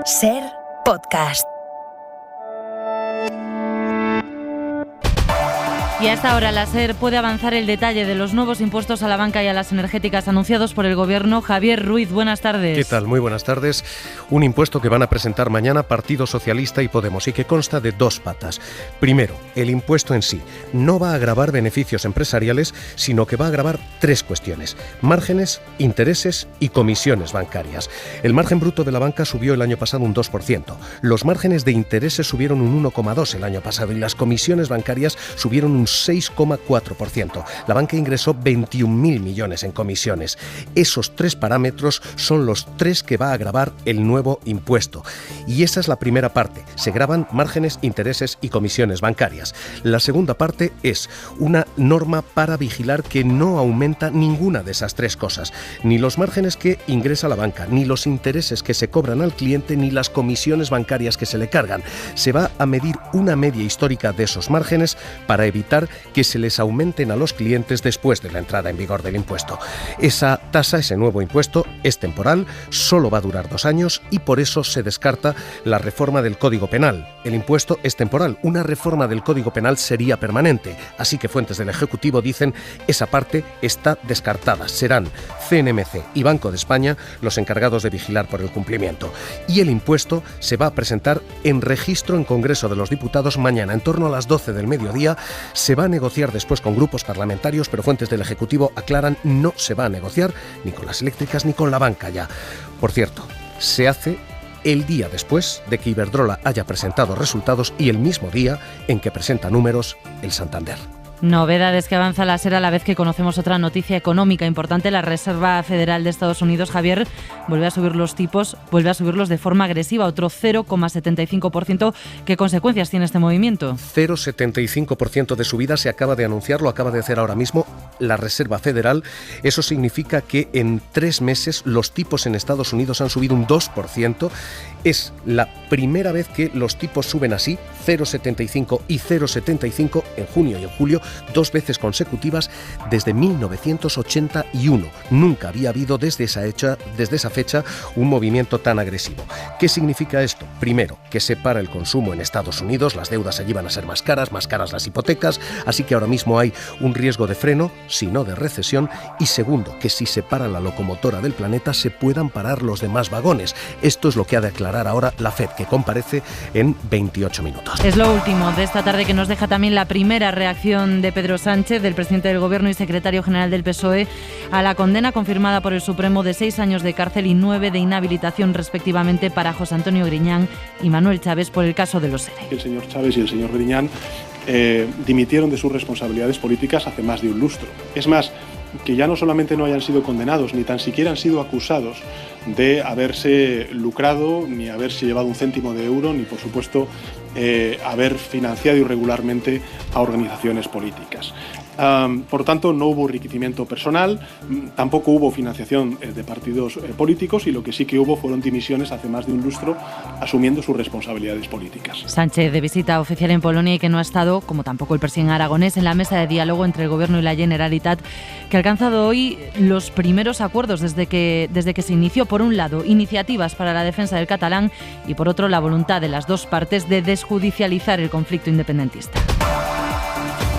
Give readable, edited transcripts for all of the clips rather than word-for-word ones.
SER Podcast. Y a esta hora la SER puede avanzar el detalle de los nuevos impuestos a la banca y a las energéticas anunciados por el Gobierno. Javier Ruiz, buenas tardes. ¿Qué tal? Muy buenas tardes. Un impuesto que van a presentar mañana Partido Socialista y Podemos y que consta de dos patas. Primero, el impuesto en sí no va a gravar beneficios empresariales, sino que va a gravar tres cuestiones: márgenes, intereses y comisiones bancarias. El margen bruto de la banca subió el año pasado un 2%. Los márgenes de intereses subieron un 1,2% el año pasado y las comisiones bancarias subieron un 6,4%. La banca ingresó 21.000 millones en comisiones. Esos tres parámetros son los tres que va a gravar el nuevo impuesto. Y esa es la primera parte. Se gravan márgenes, intereses y comisiones bancarias. La segunda parte es una norma para vigilar que no aumenta ninguna de esas tres cosas. Ni los márgenes que ingresa la banca, ni los intereses que se cobran al cliente, ni las comisiones bancarias que se le cargan. Se va a medir una media histórica de esos márgenes para evitar que se les aumenten a los clientes después de la entrada en vigor del impuesto. Esa tasa, ese nuevo impuesto, es temporal, solo va a durar 2 años y por eso se descarta la reforma del Código Penal. El impuesto es temporal, una reforma del Código Penal sería permanente, así que fuentes del Ejecutivo dicen esa parte está descartada. Serán CNMC y Banco de España los encargados de vigilar por el cumplimiento. Y el impuesto se va a presentar en registro en Congreso de los Diputados mañana, en torno a las 12 del mediodía. Se va a negociar después con grupos parlamentarios, pero fuentes del Ejecutivo aclaran no se va a negociar ni con las eléctricas ni con la banca ya. Por cierto, se hace el día después de que Iberdrola haya presentado resultados y el mismo día en que presenta números el Santander. Novedades que avanza la SER a la vez que conocemos otra noticia económica importante. La Reserva Federal de Estados Unidos, Javier, vuelve a subir los tipos, vuelve a subirlos de forma agresiva, otro 0,75%. ¿Qué consecuencias tiene este movimiento? 0,75% de subida se acaba de anunciar, lo acaba de hacer ahora mismo la Reserva Federal. Eso significa que en 3 meses los tipos en Estados Unidos han subido un 2%. Es la primera vez que los tipos suben así, 0,75 y 0,75 en junio y en julio, 2 veces consecutivas desde 1981. Nunca había habido desde esa fecha un movimiento tan agresivo. ¿Qué significa esto? Primero, que se para el consumo en Estados Unidos, las deudas allí van a ser más caras las hipotecas, así que ahora mismo hay un riesgo de freno, si no de recesión. Y segundo, que si se para la locomotora del planeta, se puedan parar los demás vagones. Esto es lo que ha de aclarar ahora la FED, que comparece en 28 minutos. Es lo último de esta tarde que nos deja también la primera reacción de Pedro Sánchez, del presidente del Gobierno y secretario general del PSOE, a la condena confirmada por el Supremo de 6 años de cárcel y 9 de inhabilitación respectivamente para José Antonio Griñán y Manuel Chávez por el caso de los ERE. El señor Chávez y el señor Griñán dimitieron de sus responsabilidades políticas hace más de un lustro. Es más, que ya no solamente no hayan sido condenados, ni tan siquiera han sido acusados de haberse lucrado, ni haberse llevado un céntimo de euro, ni por supuesto haber financiado irregularmente a organizaciones políticas. Por tanto, no hubo enriquecimiento personal, tampoco hubo financiación de partidos políticos, y lo que sí que hubo fueron dimisiones hace más de un lustro asumiendo sus responsabilidades políticas. Sánchez de visita oficial en Polonia y que no ha estado, como tampoco el presidente aragonés, en la mesa de diálogo entre el Gobierno y la Generalitat, que ha alcanzado hoy los primeros acuerdos desde que se inició. Por un lado, iniciativas para la defensa del catalán y por otro, la voluntad de las dos partes de desjudicializar el conflicto independentista.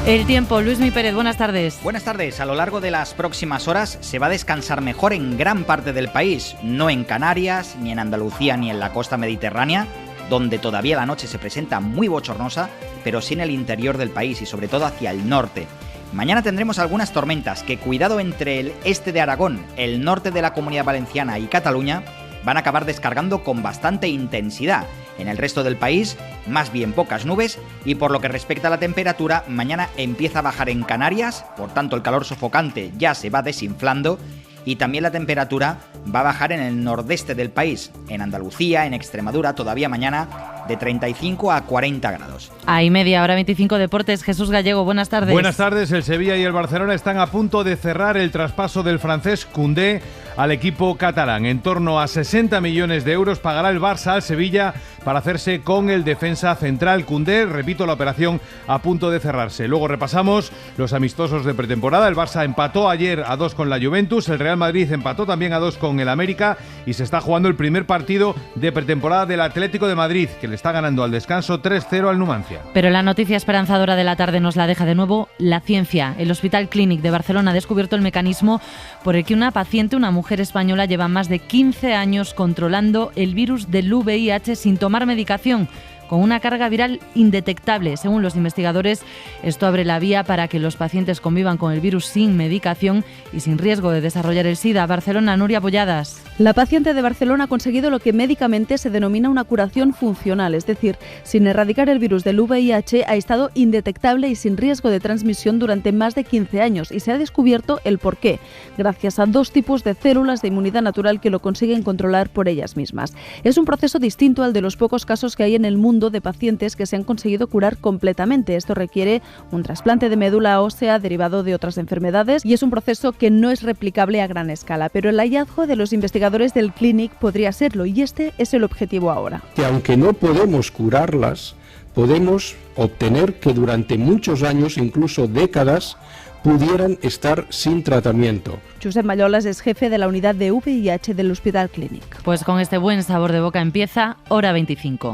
El tiempo, Luismi Pérez, buenas tardes. Buenas tardes. A lo largo de las próximas horas se va a descansar mejor en gran parte del país, no en Canarias, ni en Andalucía, ni en la costa mediterránea, donde todavía la noche se presenta muy bochornosa, pero sí en el interior del país y sobre todo hacia el norte. Mañana tendremos algunas tormentas que, cuidado, entre el este de Aragón, el norte de la Comunidad Valenciana y Cataluña, van a acabar descargando con bastante intensidad. En el resto del país, más bien pocas nubes, y por lo que respecta a la temperatura, mañana empieza a bajar en Canarias, por tanto el calor sofocante ya se va desinflando, y también la temperatura va a bajar en el nordeste del país, en Andalucía, en Extremadura, todavía mañana de 35 a 40 grados. Ahí media hora 25 deportes. Jesús Gallego, buenas tardes. Buenas tardes. El Sevilla y el Barcelona están a punto de cerrar el traspaso del francés Koundé al equipo catalán. En torno a 60 millones de euros pagará el Barça al Sevilla para hacerse con el defensa central Koundé. Repito, la operación a punto de cerrarse. Luego repasamos los amistosos de pretemporada. El Barça empató ayer a 2 con la Juventus, el Real Madrid empató también a 2 con el América y se está jugando el primer partido de pretemporada del Atlético de Madrid, que le está ganando al descanso 3-0 al Numancia. Pero la noticia esperanzadora de la tarde nos la deja de nuevo la ciencia. El Hospital Clínic de Barcelona ha descubierto el mecanismo por el que una paciente, una mujer española, lleva más de 15 años controlando el virus del VIH sin tomar medicación, con una carga viral indetectable. Según los investigadores, esto abre la vía para que los pacientes convivan con el virus sin medicación y sin riesgo de desarrollar el SIDA. Barcelona, Nuria Bolladas. La paciente de Barcelona ha conseguido lo que médicamente se denomina una curación funcional, es decir, sin erradicar el virus del VIH, ha estado indetectable y sin riesgo de transmisión durante más de 15 años y se ha descubierto el porqué, gracias a 2 tipos de células de inmunidad natural que lo consiguen controlar por ellas mismas. Es un proceso distinto al de los pocos casos que hay en el mundo de pacientes que se han conseguido curar completamente. Esto requiere un trasplante de médula ósea derivado de otras enfermedades y es un proceso que no es replicable a gran escala, pero el hallazgo de los investigadores del Clínic podría serlo y este es el objetivo ahora. Que aunque no podemos curarlas, podemos obtener que durante muchos años, incluso décadas, pudieran estar sin tratamiento. Josep Mallolas es jefe de la unidad de VIH del Hospital Clínic. Pues con este buen sabor de boca empieza Hora 25.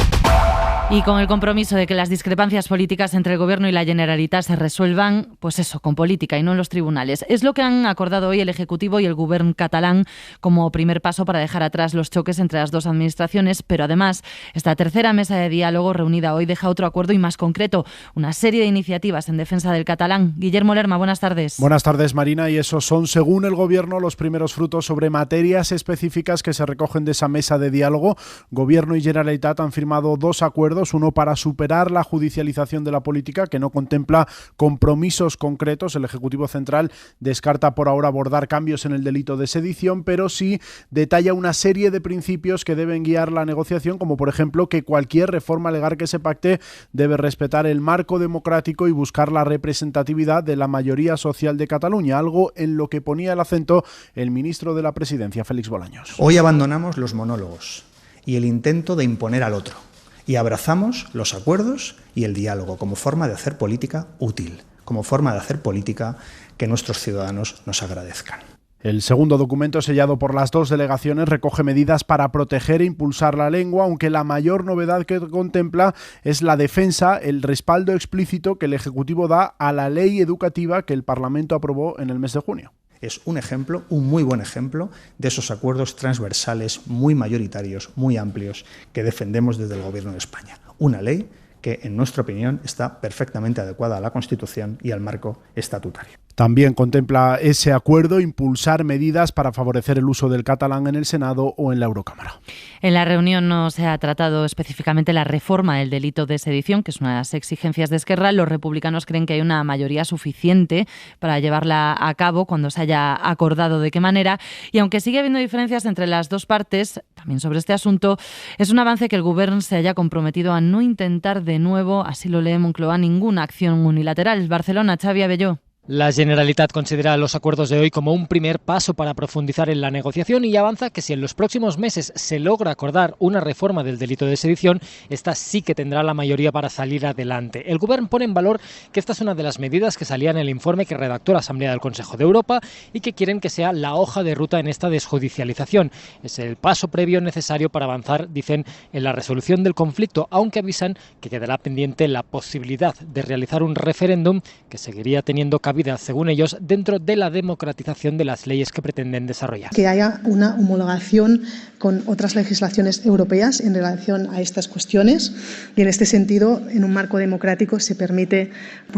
Y con el compromiso de que las discrepancias políticas entre el Gobierno y la Generalitat se resuelvan, pues eso, con política y no en los tribunales. Es lo que han acordado hoy el Ejecutivo y el Govern catalán como primer paso para dejar atrás los choques entre las dos administraciones, pero además esta tercera mesa de diálogo reunida hoy deja otro acuerdo y más concreto, una serie de iniciativas en defensa del catalán. Guillermo Lerma, buenas tardes. Buenas tardes, Marina, y esos son, según el Gobierno, los primeros frutos sobre materias específicas que se recogen de esa mesa de diálogo. Gobierno y Generalitat han firmado 2 acuerdos, uno para superar la judicialización de la política, que no contempla compromisos concretos. El Ejecutivo Central descarta por ahora abordar cambios en el delito de sedición, pero sí detalla una serie de principios que deben guiar la negociación, como por ejemplo que cualquier reforma legal que se pacte debe respetar el marco democrático y buscar la representatividad de la mayoría social de Cataluña, algo en lo que ponía el acento el ministro de la Presidencia, Félix Bolaños. Hoy abandonamos los monólogos y el intento de imponer al otro y abrazamos los acuerdos y el diálogo como forma de hacer política útil, como forma de hacer política que nuestros ciudadanos nos agradezcan. El segundo documento, sellado por las 2 delegaciones, recoge medidas para proteger e impulsar la lengua, aunque la mayor novedad que contempla es la defensa, el respaldo explícito que el Ejecutivo da a la ley educativa que el Parlamento aprobó en el mes de junio. Es un ejemplo, un muy buen ejemplo, de esos acuerdos transversales muy mayoritarios, muy amplios, que defendemos desde el Gobierno de España. Una ley que, en nuestra opinión, está perfectamente adecuada a la Constitución y al marco estatutario. También contempla ese acuerdo impulsar medidas para favorecer el uso del catalán en el Senado o en la Eurocámara. En la reunión no se ha tratado específicamente la reforma del delito de sedición, que es una de las exigencias de Esquerra. Los republicanos creen que hay una mayoría suficiente para llevarla a cabo cuando se haya acordado de qué manera. Y aunque sigue habiendo diferencias entre las dos partes, también sobre este asunto, es un avance que el Gobierno se haya comprometido a no intentar de nuevo, así lo lee Moncloa, ninguna acción unilateral. Barcelona, Xavi Abelló. La Generalitat considera los acuerdos de hoy como un primer paso para profundizar en la negociación y avanza que si en los próximos meses se logra acordar una reforma del delito de sedición, esta sí que tendrá la mayoría para salir adelante. El Gobierno pone en valor que esta es una de las medidas que salía en el informe que redactó la Asamblea del Consejo de Europa y que quieren que sea la hoja de ruta en esta desjudicialización. Es el paso previo necesario para avanzar, dicen, en la resolución del conflicto, aunque avisan que quedará pendiente la posibilidad de realizar un referéndum que seguiría teniendo cabida, según ellos, dentro de la democratización de las leyes que pretenden desarrollar. Que haya una homologación con otras legislaciones europeas en relación a estas cuestiones y en este sentido, en un marco democrático, se permite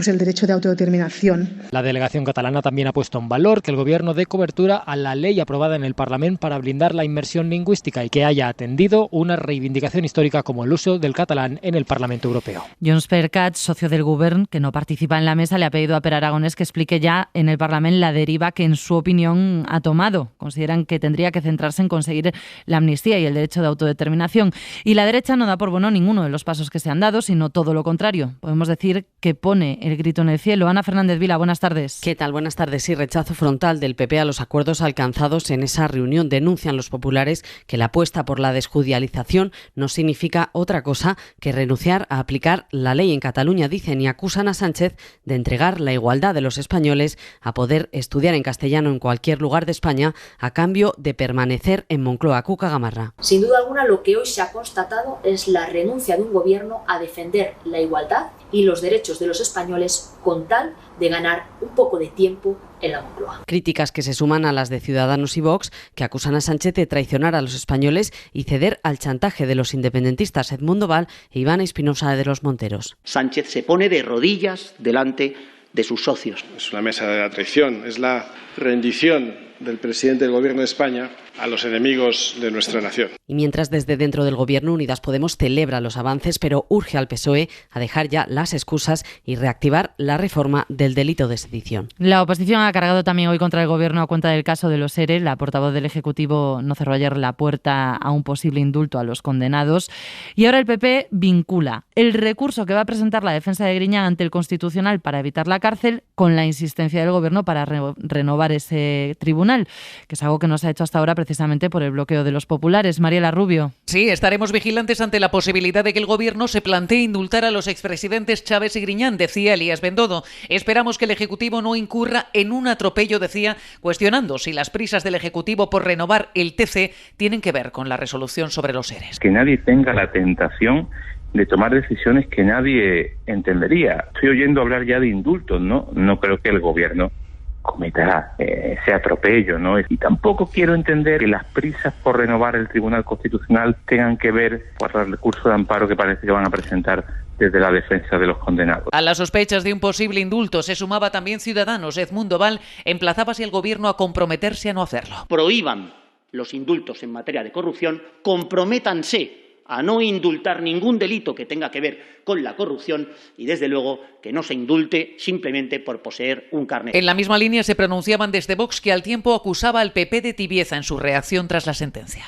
el derecho de autodeterminación. La delegación catalana también ha puesto en valor que el Gobierno dé cobertura a la ley aprobada en el Parlamento para blindar la inmersión lingüística y que haya atendido una reivindicación histórica como el uso del catalán en el Parlamento Europeo. Junts per Cat, socio del Gobierno, que no participa en la mesa, le ha pedido a Pere Aragonès que explique ya en el Parlamento la deriva que en su opinión ha tomado. Consideran que tendría que centrarse en conseguir la amnistía y el derecho de autodeterminación. Y la derecha no da por bueno ninguno de los pasos que se han dado, sino todo lo contrario. Podemos decir que pone el grito en el cielo. Ana Fernández Vila, buenas tardes. ¿Qué tal? Buenas tardes. Sí, rechazo frontal del PP a los acuerdos alcanzados en esa reunión. Denuncian los populares que la apuesta por la desjudicialización no significa otra cosa que renunciar a aplicar la ley en Cataluña, dicen, y acusan a Sánchez de entregar la igualdad de los españoles a poder estudiar en castellano en cualquier lugar de España a cambio de permanecer en Moncloa. Cuca Gamarra. Sin duda alguna, lo que hoy se ha constatado es la renuncia de un gobierno a defender la igualdad y los derechos de los españoles con tal de ganar un poco de tiempo en la Moncloa. Críticas que se suman a las de Ciudadanos y Vox, que acusan a Sánchez de traicionar a los españoles y ceder al chantaje de los independentistas Edmundo Val e Iván Espinosa de los Monteros. Sánchez se pone de rodillas delante de sus socios. Es una mesa de la traición, es la rendición del presidente del Gobierno de España a los enemigos de nuestra nación. Y mientras desde dentro del Gobierno Unidas Podemos celebra los avances, pero urge al PSOE a dejar ya las excusas y reactivar la reforma del delito de sedición. La oposición ha cargado también hoy contra el Gobierno a cuenta del caso de los ERE. La portavoz del Ejecutivo no cerró ayer la puerta a un posible indulto a los condenados. Y ahora el PP vincula el recurso que va a presentar la defensa de Griñán ante el Constitucional para evitar la cárcel con la insistencia del Gobierno para renovar ese tribunal, que es algo que no se ha hecho hasta ahora precisamente por el bloqueo de los populares. Mariela Rubio. Sí, estaremos vigilantes ante la posibilidad de que el Gobierno se plantee indultar a los expresidentes Chávez y Griñán, decía Elías Bendodo. Esperamos que el Ejecutivo no incurra en un atropello, decía, cuestionando si las prisas del Ejecutivo por renovar el TC tienen que ver con la resolución sobre los ERES. Que nadie tenga la tentación de tomar decisiones que nadie entendería. Estoy oyendo hablar ya de indultos, ¿no? No creo que el Gobierno cometa ese atropello, ¿no? Y tampoco quiero entender que las prisas por renovar el Tribunal Constitucional tengan que ver con el recurso de amparo que parece que van a presentar desde la defensa de los condenados. A las sospechas de un posible indulto se sumaba también Ciudadanos. Edmundo Val emplazaba así al Gobierno a comprometerse a no hacerlo. Prohíban los indultos en materia de corrupción, comprométanse a no indultar ningún delito que tenga que ver con la corrupción y, desde luego, que no se indulte simplemente por poseer un carnet. En la misma línea se pronunciaban desde Vox, que al tiempo acusaba al PP de tibieza en su reacción tras la sentencia.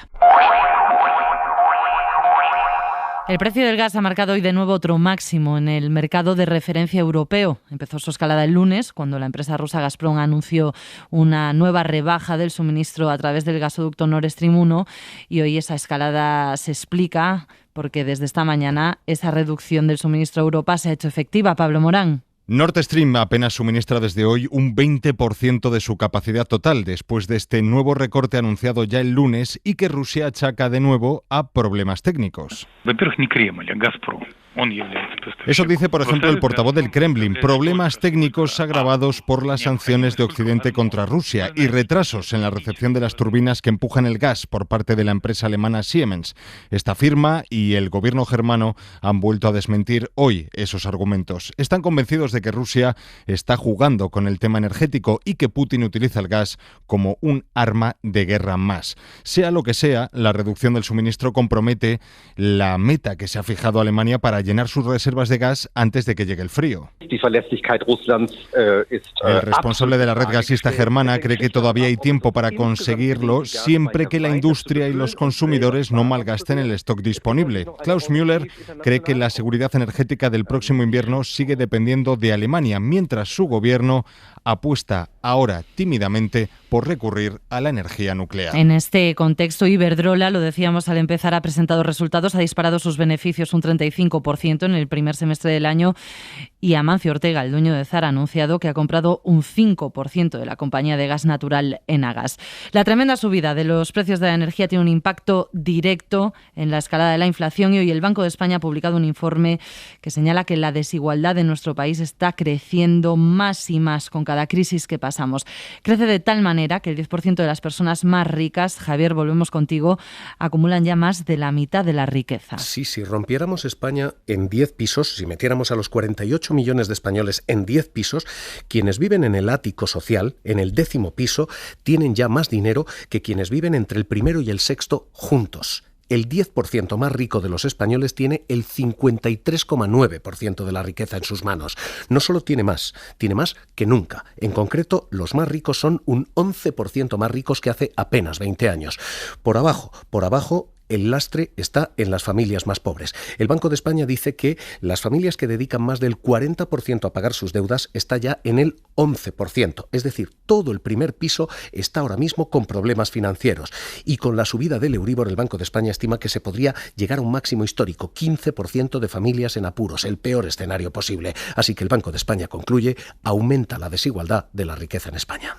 El precio del gas ha marcado hoy de nuevo otro máximo en el mercado de referencia europeo. Empezó su escalada el lunes, cuando la empresa rusa Gazprom anunció una nueva rebaja del suministro a través del gasoducto Nord Stream 1, y hoy esa escalada se explica porque desde esta mañana esa reducción del suministro a Europa se ha hecho efectiva. Pablo Morán. Nord Stream apenas suministra desde hoy un 20% de su capacidad total, después de este nuevo recorte anunciado ya el lunes y que Rusia achaca de nuevo a problemas técnicos. Eso dice, por ejemplo, el portavoz del Kremlin, problemas técnicos agravados por las sanciones de Occidente contra Rusia y retrasos en la recepción de las turbinas que empujan el gas por parte de la empresa alemana Siemens. Esta firma y el gobierno germano han vuelto a desmentir hoy esos argumentos. Están convencidos de que Rusia está jugando con el tema energético y que Putin utiliza el gas como un arma de guerra más. Sea lo que sea, la reducción del suministro compromete la meta que se ha fijado Alemania para llenar sus reservas de gas antes de que llegue el frío. El responsable de la red gasista germana cree que todavía hay tiempo para conseguirlo siempre que la industria y los consumidores no malgasten el stock disponible. Klaus Müller cree que la seguridad energética del próximo invierno sigue dependiendo de Alemania, mientras su gobierno apuesta ahora tímidamente por recurrir a la energía nuclear. En este contexto, Iberdrola, lo decíamos al empezar, ha presentado resultados, ha disparado sus beneficios un 35% en el primer semestre del año, y Amancio Ortega, el dueño de Zara, ha anunciado que ha comprado un 5% de la compañía de gas natural Enagas. La tremenda subida de los precios de la energía tiene un impacto directo en la escalada de la inflación, y hoy el Banco de España ha publicado un informe que señala que la desigualdad en nuestro país está creciendo más y más con cada crisis que pasamos. Crece de tal manera que el 10% de las personas más ricas, Javier, volvemos contigo, acumulan ya más de la mitad de la riqueza. Sí, si rompiéramos España en 10 pisos, si metiéramos a los 48 millones de españoles en 10 pisos, quienes viven en el ático social, en el 10º piso, tienen ya más dinero que quienes viven entre el primero y el 6º juntos. el 10% más rico de los españoles tiene el 53,9% de la riqueza en sus manos. No solo tiene más que nunca. En concreto, los más ricos son un 11% más ricos que hace apenas 20 años. Por abajo, el lastre está en las familias más pobres. El Banco de España dice que las familias que dedican más del 40% a pagar sus deudas está ya en el 11%. Es decir, todo el primer piso está ahora mismo con problemas financieros. Y con la subida del Euribor, el Banco de España estima que se podría llegar a un máximo histórico, 15% de familias en apuros, el peor escenario posible. Así que el Banco de España concluye, aumenta la desigualdad de la riqueza en España.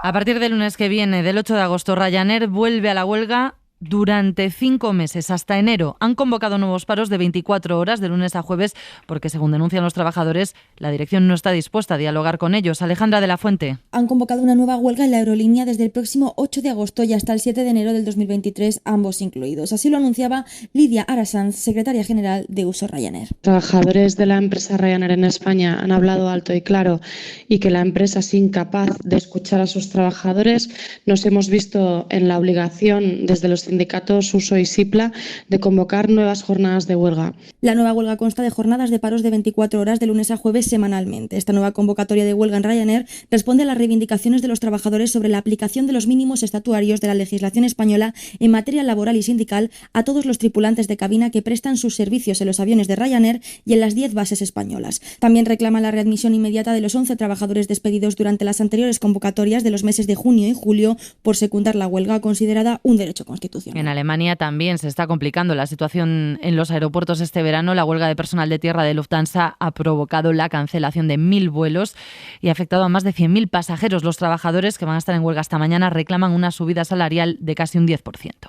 A partir del lunes que viene, del 8 de agosto, Ryanair vuelve a la huelga durante 5 meses, hasta enero. Han convocado nuevos paros de 24 horas de lunes a jueves porque, según denuncian los trabajadores, la dirección no está dispuesta a dialogar con ellos. Alejandra de la Fuente. Han convocado una nueva huelga en la aerolínea desde el próximo 8 de agosto y hasta el 7 de enero del 2023, ambos incluidos. Así lo anunciaba Lidia Arasanz, secretaria general de Uso Ryanair. Trabajadores de la empresa Ryanair en España han hablado alto y claro, y que la empresa es incapaz de escuchar a sus trabajadores. Nos hemos visto en la obligación desde los sindicatos Uso y Sipla de convocar nuevas jornadas de huelga. La nueva huelga consta de jornadas de paros de 24 horas de lunes a jueves semanalmente. Esta nueva convocatoria de huelga en Ryanair responde a las reivindicaciones de los trabajadores sobre la aplicación de los mínimos estatuarios de la legislación española en materia laboral y sindical a todos los tripulantes de cabina que prestan sus servicios en los aviones de Ryanair y en las 10 bases españolas. También reclama la readmisión inmediata de los 11 trabajadores despedidos durante las anteriores convocatorias de los meses de junio y julio por secundar la huelga considerada un derecho constitucional. En Alemania también se está complicando la situación en los aeropuertos este verano. La huelga de personal de tierra de Lufthansa ha provocado la cancelación de 1.000 vuelos y ha afectado a más de 100.000 pasajeros. Los trabajadores, que van a estar en huelga hasta mañana, reclaman una subida salarial de casi un 10%.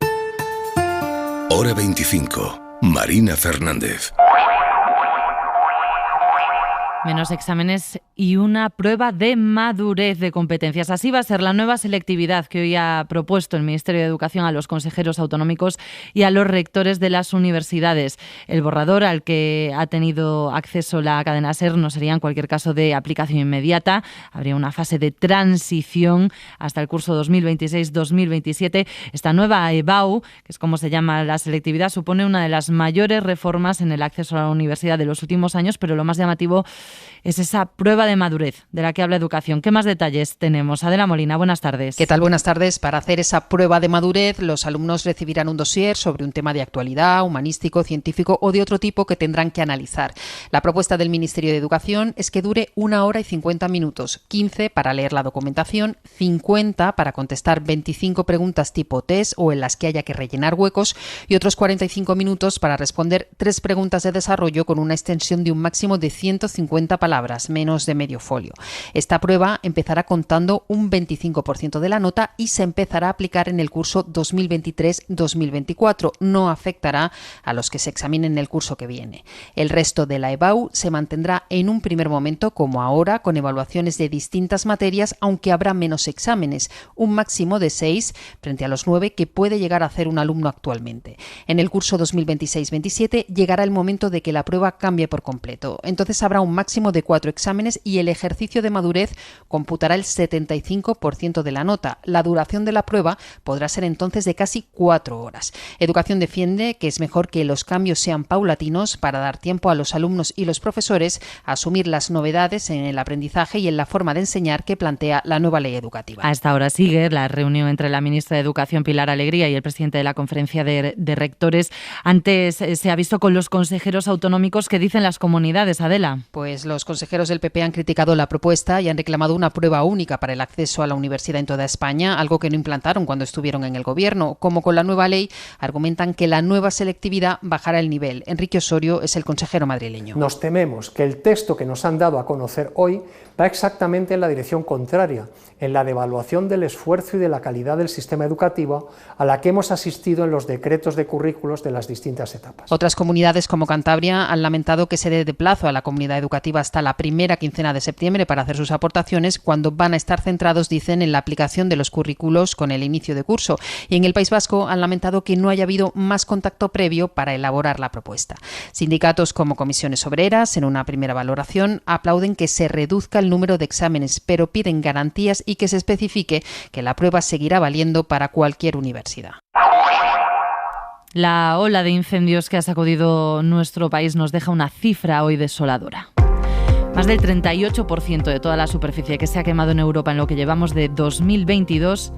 Hora 25. Marina Fernández. Menos exámenes y una prueba de madurez de competencias. Así va a ser la nueva selectividad que hoy ha propuesto el Ministerio de Educación a los consejeros autonómicos y a los rectores de las universidades. El borrador al que ha tenido acceso la cadena SER no sería en cualquier caso de aplicación inmediata. Habría una fase de transición hasta el curso 2026-2027. Esta nueva EBAU, que es como se llama la selectividad, supone una de las mayores reformas en el acceso a la universidad de los últimos años, pero lo más llamativo es esa prueba de madurez de la que habla Educación. ¿Qué más detalles tenemos? Adela Molina, buenas tardes. ¿Qué tal? Buenas tardes. Para hacer esa prueba de madurez, los alumnos recibirán un dossier sobre un tema de actualidad, humanístico, científico o de otro tipo que tendrán que analizar. La propuesta del Ministerio de Educación es que dure 1 hora y 50 minutos, 15 para leer la documentación, 50 para contestar 25 preguntas tipo test o en las que haya que rellenar huecos y otros 45 minutos para responder 3 preguntas de desarrollo con una extensión de un máximo de 150 palabras, menos de medio folio. Esta prueba empezará contando un 25% de la nota y se empezará a aplicar en el curso 2023-2024. No afectará a los que se examinen en el curso que viene. El resto de la EBAU se mantendrá en un primer momento, como ahora, con evaluaciones de distintas materias, aunque habrá menos exámenes, un máximo de 6 frente a los 9 que puede llegar a hacer un alumno actualmente. En el curso 2026-27 llegará el momento de que la prueba cambie por completo. Entonces habrá un máximo de 4 exámenes y el ejercicio de madurez computará el 75% de la nota. La duración de la prueba podrá ser entonces de casi 4 horas. Educación defiende que es mejor que los cambios sean paulatinos para dar tiempo a los alumnos y los profesores a asumir las novedades en el aprendizaje y en la forma de enseñar que plantea la nueva ley educativa. A esta hora sigue la reunión entre la ministra de Educación, Pilar Alegría, y el presidente de la Conferencia de Rectores. Antes se ha visto con los consejeros autonómicos. ¿Qué dicen las comunidades, Adela? Pues los consejeros del PP han criticado la propuesta y han reclamado una prueba única para el acceso a la universidad en toda España, algo que no implantaron cuando estuvieron en el gobierno. Como con la nueva ley, argumentan que la nueva selectividad bajará el nivel. Enrique Osorio es el consejero madrileño. Nos tememos que el texto que nos han dado a conocer hoy va exactamente en la dirección contraria, en la devaluación del esfuerzo y de la calidad del sistema educativo a la que hemos asistido en los decretos de currículos de las distintas etapas. Otras comunidades como Cantabria han lamentado que se dé de plazo a la comunidad educativa hasta la primera quincena de septiembre para hacer sus aportaciones, cuando van a estar centrados, dicen, en la aplicación de los currículos con el inicio de curso. Y en el País Vasco han lamentado que no haya habido más contacto previo para elaborar la propuesta. Sindicatos como Comisiones Obreras, en una primera valoración, aplauden que se reduzca el número de exámenes, pero piden garantías y que se especifique que la prueba seguirá valiendo para cualquier universidad. La ola de incendios que ha sacudido nuestro país nos deja una cifra hoy desoladora. Más del 38% de toda la superficie que se ha quemado en Europa en lo que llevamos de 2022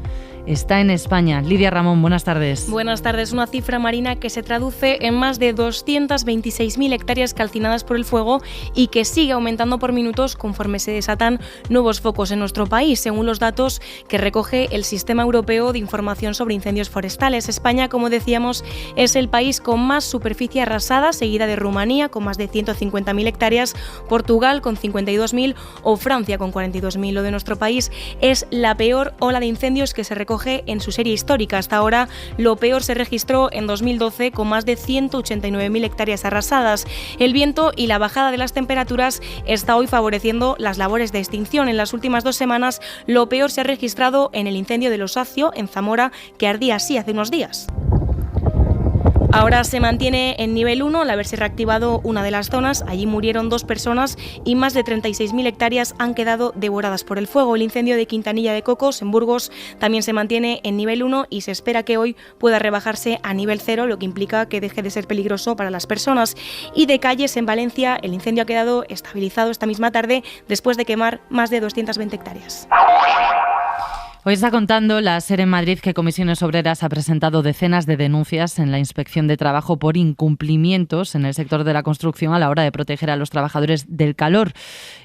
está en España. Lidia Ramón, buenas tardes. Buenas tardes. Una cifra, Marina, que se traduce en más de 226.000 hectáreas calcinadas por el fuego y que sigue aumentando por minutos conforme se desatan nuevos focos en nuestro país, según los datos que recoge el Sistema Europeo de Información sobre Incendios Forestales. España, como decíamos, es el país con más superficie arrasada, seguida de Rumanía, con más de 150.000 hectáreas, Portugal, con 52.000, o Francia, con 42.000. Lo de nuestro país es la peor ola de incendios que se recoge en su serie histórica. Hasta ahora, lo peor se registró en 2012 con más de 189.000 hectáreas arrasadas. El viento y la bajada de las temperaturas está hoy favoreciendo las labores de extinción. En las últimas 2 semanas, lo peor se ha registrado en el incendio del Osacio, en Zamora, que ardía así hace unos días. Ahora se mantiene en nivel 1 al haberse reactivado una de las zonas. Allí murieron 2 personas y más de 36.000 hectáreas han quedado devoradas por el fuego. El incendio de Quintanilla de Cocos, en Burgos, también se mantiene en nivel 1 y se espera que hoy pueda rebajarse a nivel 0, lo que implica que deje de ser peligroso para las personas. Y de Calles, en Valencia, el incendio ha quedado estabilizado esta misma tarde después de quemar más de 220 hectáreas. Hoy está contando la SER en Madrid que Comisiones Obreras ha presentado decenas de denuncias en la Inspección de Trabajo por incumplimientos en el sector de la construcción a la hora de proteger a los trabajadores del calor.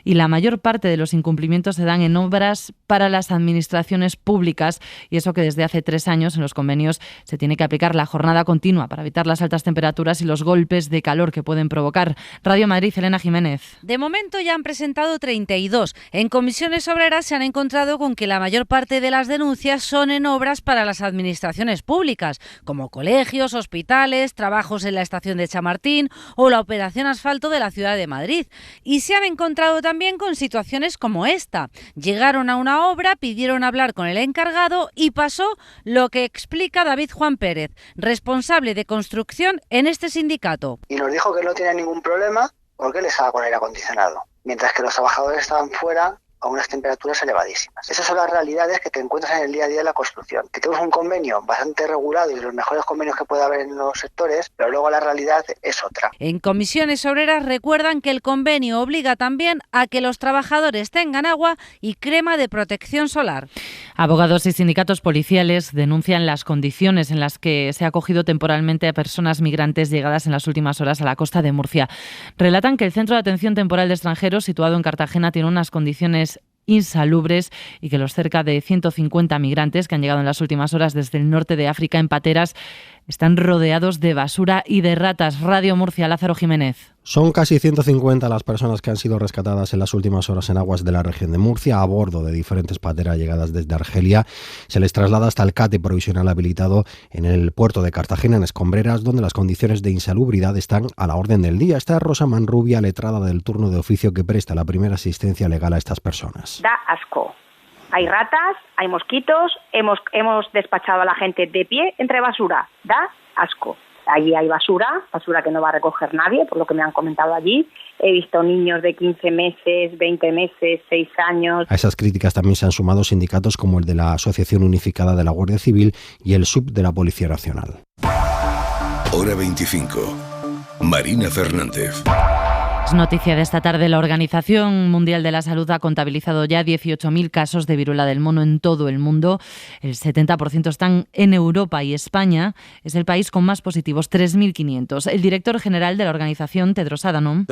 Y la mayor parte de los incumplimientos se dan en obras para las administraciones públicas, y eso que desde hace 3 años en los convenios se tiene que aplicar la jornada continua para evitar las altas temperaturas y los golpes de calor que pueden provocar. Radio Madrid, Elena Jiménez. De momento ya han presentado 32. En Comisiones Obreras se han encontrado con que la mayor parte de las denuncias son en obras para las administraciones públicas, como colegios, hospitales, trabajos en la estación de Chamartín o la operación asfalto de la ciudad de Madrid. Y se han encontrado también con situaciones como esta. Llegaron a una obra, pidieron hablar con el encargado y pasó lo que explica David Juan Pérez, responsable de construcción en este sindicato. Y nos dijo que no tenía ningún problema porque él estaba con aire acondicionado, mientras que los trabajadores estaban fuera a unas temperaturas elevadísimas. Esas son las realidades que te encuentras en el día a día de la construcción. Que tenemos un convenio bastante regulado y de los mejores convenios que puede haber en los sectores, pero luego la realidad es otra. En Comisiones Obreras recuerdan que el convenio obliga también a que los trabajadores tengan agua y crema de protección solar. Abogados y sindicatos policiales denuncian las condiciones en las que se ha acogido temporalmente a personas migrantes llegadas en las últimas horas a la costa de Murcia. Relatan que el Centro de Atención Temporal de Extranjeros, situado en Cartagena, tiene unas condiciones insalubres y que los cerca de 150 migrantes que han llegado en las últimas horas desde el norte de África en pateras están rodeados de basura y de ratas. Radio Murcia, Lázaro Jiménez. Son casi 150 las personas que han sido rescatadas en las últimas horas en aguas de la región de Murcia a bordo de diferentes pateras llegadas desde Argelia. Se les traslada hasta el CATE provisional habilitado en el puerto de Cartagena, en Escombreras, donde las condiciones de insalubridad están a la orden del día. Esta es Rosa Manrubia, letrada del turno de oficio que presta la primera asistencia legal a estas personas. Da asco. Hay ratas, hay mosquitos, hemos despachado a la gente de pie entre basura. Da asco. Allí hay basura que no va a recoger nadie, por lo que me han comentado allí. He visto niños de 15 meses, 20 meses, 6 años. A esas críticas también se han sumado sindicatos como el de la Asociación Unificada de la Guardia Civil y el SUB de la Policía Nacional. Hora 25. Marina Fernández. Es noticia de esta tarde. La Organización Mundial de la Salud ha contabilizado ya 18.000 casos de viruela del mono en todo el mundo. El 70% están en Europa y España es el país con más positivos, 3.500. El director general de la organización, Tedros Adhanom,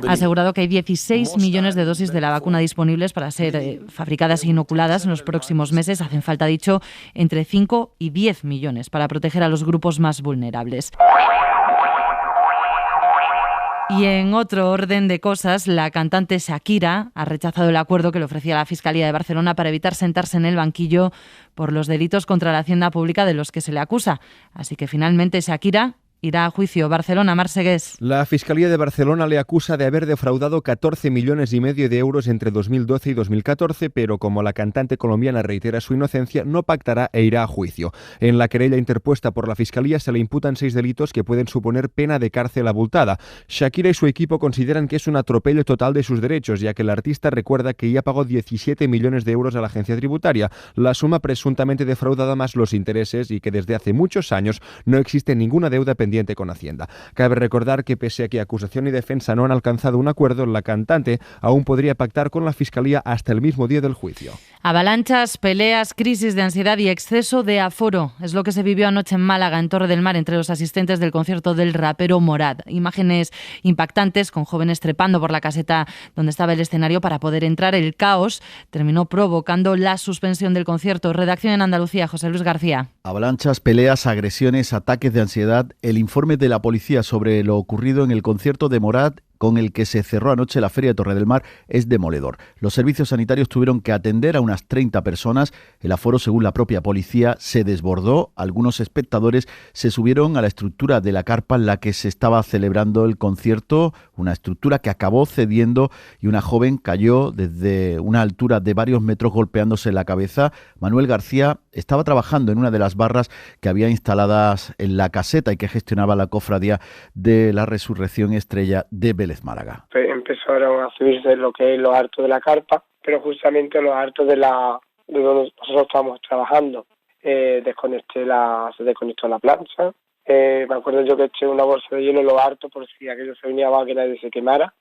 ha asegurado que hay 16 millones de dosis de la vacuna disponibles para ser fabricadas e inoculadas en los próximos meses. Hacen falta, dicho, entre 5 y 10 millones para proteger a los grupos más vulnerables. Y en otro orden de cosas, la cantante Shakira ha rechazado el acuerdo que le ofrecía la Fiscalía de Barcelona para evitar sentarse en el banquillo por los delitos contra la hacienda pública de los que se le acusa. Así que finalmente Shakira irá a juicio. Barcelona, Marc Segués. La Fiscalía de Barcelona le acusa de haber defraudado 14,5 millones de euros entre 2012 y 2014, pero como la cantante colombiana reitera su inocencia, no pactará e irá a juicio. En la querella interpuesta por la Fiscalía se le imputan 6 delitos que pueden suponer pena de cárcel abultada. Shakira y su equipo consideran que es un atropello total de sus derechos, ya que el artista recuerda que ya pagó 17 millones de euros a la agencia tributaria, la suma presuntamente defraudada más los intereses, y que desde hace muchos años no existe ninguna deuda pendiente con Hacienda. Cabe recordar que pese a que acusación y defensa no han alcanzado un acuerdo, la cantante aún podría pactar con la Fiscalía hasta el mismo día del juicio. Avalanchas, peleas, crisis de ansiedad y exceso de aforo. Es lo que se vivió anoche en Málaga, en Torre del Mar, entre los asistentes del concierto del rapero Morad. Imágenes impactantes con jóvenes trepando por la caseta donde estaba el escenario para poder entrar. El caos terminó provocando la suspensión del concierto. Redacción en Andalucía, José Luis García. Avalanchas, peleas, agresiones, ataques de ansiedad. El informe de la policía sobre lo ocurrido en el concierto de Morad, con el que se cerró anoche la Feria de Torre del Mar, es demoledor. Los servicios sanitarios tuvieron que atender a unas 30 personas. El aforo, según la propia policía, se desbordó. Algunos espectadores se subieron a la estructura de la carpa en la que se estaba celebrando el concierto, una estructura que acabó cediendo y una joven cayó desde una altura de varios metros golpeándose la cabeza. Manuel García estaba trabajando en una de las barras que había instaladas en la caseta y que gestionaba la cofradía de la Resurrección Estrella de Vélez Málaga. Empezaron a subirse lo que es los altos de la carpa, pero justamente los altos de donde nosotros estábamos trabajando. Se desconectó la plancha. Me acuerdo yo que eché una bolsa de hielo en los altos por si aquello se venía abajo que nadie se quemara.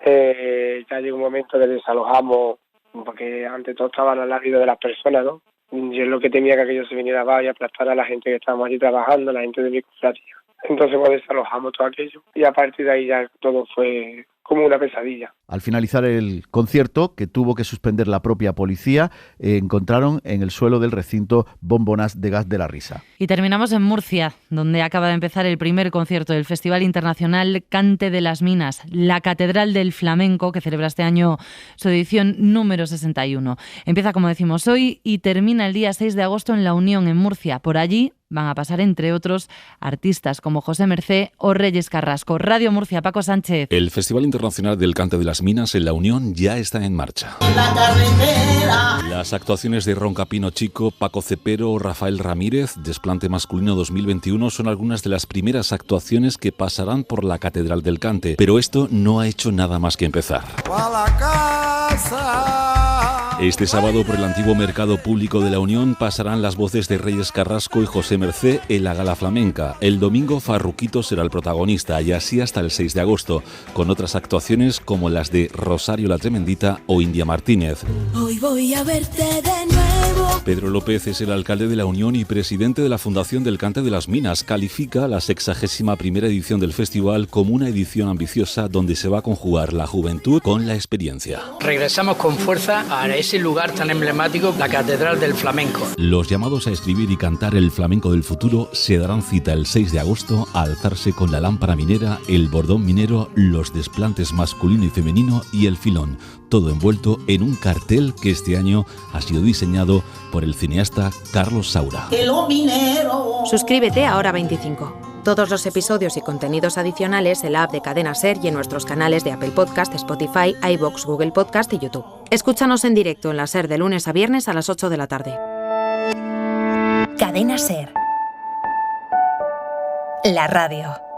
Ya llegó un momento que desalojamos, porque ante todo estaban al lado de las personas, ¿no? Yo lo que temía que aquello se viniera abajo y aplastara a la gente que estábamos allí trabajando, la gente de mi cofradía. Entonces pues desalojamos todo aquello y a partir de ahí ya todo fue como una pesadilla. Al finalizar el concierto, que tuvo que suspender la propia policía, encontraron en el suelo del recinto bombonas de gas de la risa. Y terminamos en Murcia, donde acaba de empezar el primer concierto del Festival Internacional Cante de las Minas, la Catedral del Flamenco, que celebra este año su edición número 61. Empieza, como decimos, hoy y termina el día 6 de agosto en La Unión, en Murcia. Por allí van a pasar, entre otros, artistas como José Mercé o Reyes Carrasco. Radio Murcia, Paco Sánchez. El Festival Internacional del Cante de las Minas en La Unión ya está en marcha. Las actuaciones de Roncapino Chico, Paco Cepero o Rafael Ramírez, Desplante Masculino 2021, son algunas de las primeras actuaciones que pasarán por la Catedral del Cante. Pero esto no ha hecho nada más que empezar. Este sábado por el antiguo Mercado Público de La Unión pasarán las voces de Reyes Carrasco y José Mercé en la gala flamenca. El domingo Farruquito será el protagonista y así hasta el 6 de agosto, con otras actuaciones como las de Rosario la Tremendita o India Martínez. Hoy voy a verte de nuevo. Pedro López es el alcalde de La Unión y presidente de la Fundación del Cante de las Minas. Califica la 61ª edición del festival como una edición ambiciosa donde se va a conjugar la juventud con la experiencia. Regresamos con fuerza a ese lugar tan emblemático, la Catedral del Flamenco. Los llamados a escribir y cantar el flamenco del futuro se darán cita el 6 de agosto a alzarse con la lámpara minera, el bordón minero, los desplantes masculino y femenino y el filón. Todo envuelto en un cartel que este año ha sido diseñado por el cineasta Carlos Saura. Suscríbete a Hora 25. Todos los episodios y contenidos adicionales en la app de Cadena SER y en nuestros canales de Apple Podcast, Spotify, iVoox, Google Podcast y YouTube. Escúchanos en directo en la SER de lunes a viernes a las 8 de la tarde. Cadena SER. La radio.